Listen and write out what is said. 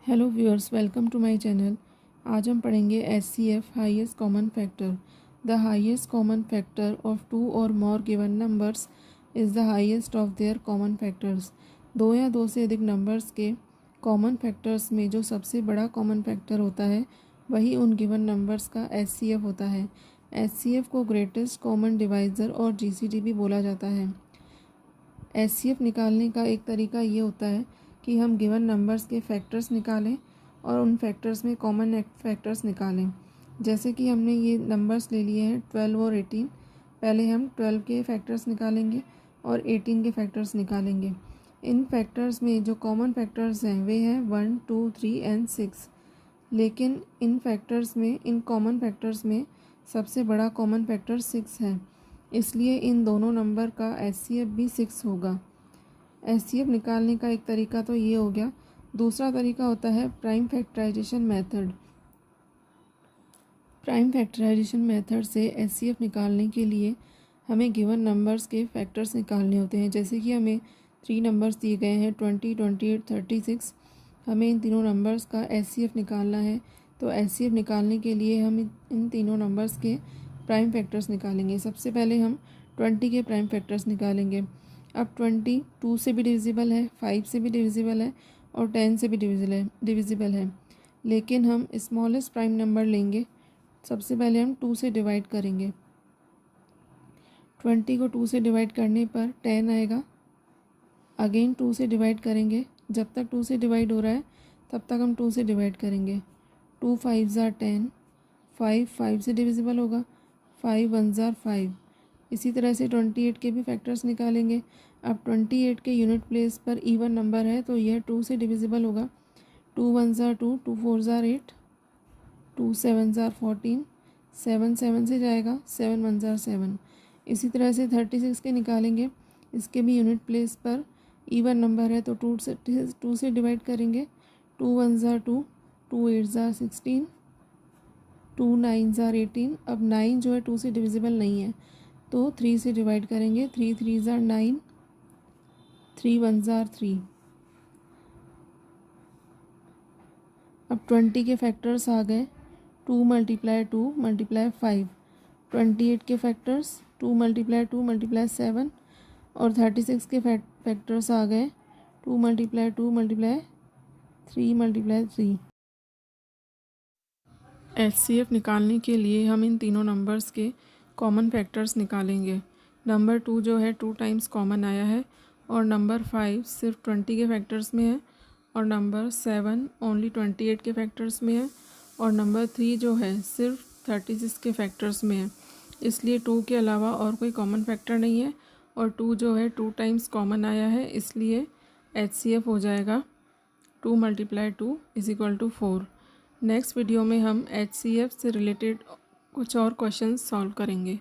Hello viewers, welcome to my channel. आज हम पढ़ेंगे HCF highest common factor. The highest common factor of two or more given numbers is the highest of their common factors. दो या दो से अधिक numbers के common factors में जो सबसे बड़ा कॉमन फैक्टर होता है वही उन गिवन नंबर्स का HCF होता है। HCF को ग्रेटेस्ट कॉमन डिवाइज़र और GCD भी बोला जाता है। HCF निकालने का एक तरीका ये होता है कि हम गिवन नंबर्स के फैक्टर्स निकालें और उन फैक्टर्स में कॉमन फैक्टर्स निकालें। जैसे कि हमने ये नंबर्स ले लिए हैं 12 और 18। पहले हम 12 के फैक्टर्स निकालेंगे और 18 के फैक्टर्स निकालेंगे। इन फैक्टर्स में जो कॉमन फैक्टर्स हैं वे हैं 1, 2, 3 एंड 6। लेकिन इन कॉमन फैक्टर्स में सबसे बड़ा कॉमन फैक्टर 6 है, इसलिए इन दोनों नंबर का HCF भी 6 होगा। HCF निकालने का एक तरीका तो ये हो गया। दूसरा तरीका होता है prime factorization method. Prime factorization method से HCF निकालने के लिए हमें गिवन नंबर्स के फैक्टर्स निकालने होते हैं। जैसे कि हमें 3 नंबर्स दिए गए हैं 20, 28, 36। हमें इन तीनों नंबर्स का HCF निकालना है। तो HCF निकालने के लिए हम इन तीनों नंबर्स के प्राइम फैक्टर्स निकालेंगे। सबसे पहले हम 20 के प्राइम फैक्टर्स निकालेंगे। अब 20 2 से भी डिविजिबल है, 5 से भी डिविजिबल है और 10 से भी डिविजिबल है। लेकिन हम स्मॉलेस्ट प्राइम नंबर लेंगे। सबसे पहले हम 2 से डिवाइड करेंगे। 20 को 2 से डिवाइड करने पर 10 आएगा। अगेन 2 से डिवाइड करेंगे। जब तक 2 से डिवाइड हो रहा है तब तक हम 2 से डिवाइड करेंगे। 2 5 ज़ार 10, 5 से डिविजिबल होगा, 5 1 ज़ार 5। इसी तरह से 28 के भी फैक्टर्स निकालेंगे। अब 28 के यूनिट प्लेस पर इवन नंबर है तो यह 2 से डिविजिबल होगा। 2 1 ज़ार 2, 2 4 ज़ार 8, 2 7 ज़ार 14, 7 7 से जाएगा, 7 1 ज़ार 7। इसी तरह से 36 के निकालेंगे। इसके भी यूनिट प्लेस पर इवन नंबर है तो 2 से डिवाइड करेंगे। 2 1 ज़ार 2, 2 8 ज़ार 16, 2 9 ज़ार 18। अब 9 जो है 2 से डिविजिबल नहीं है तो 3 से डिवाइड करेंगे। 3 3 ज़ार 9, 3 1 ज़ार 3। अब 20 के फैक्टर्स आ गए। 2 मल्टीप्लाई 2 मल्टीप्लाई 5। 28 के फैक्टर्स 2 मल्टीप्लाई 2 मल्टीप्लाई 7 और 36 के फैक्टर्स आ गए 2 मल्टीप्लाई 2 मल्टीप्लाई 3 मल्टीप्लाई 3। HCF निकालने के लिए हम इन तीनों नंबर्स के कॉमन फैक्टर्स निकालेंगे। नंबर 2 जो है 2 टाइम्स कॉमन आया है और नंबर 5 सिर्फ 20 के फैक्टर्स में है और नंबर 7 ओनली 28 के फैक्टर्स में है और नंबर 3 जो है सिर्फ 36 के फैक्टर्स में है। इसलिए 2 के अलावा और कोई कॉमन फैक्टर नहीं है और 2 जो है 2 टाइम्स कॉमन आया है, इसलिए HCF हो जाएगा 2 multiply 2 is equal to 4। Next video में हम HCF से रिलेटेड कुछ और क्वेश्चंस सॉल्व करेंगे।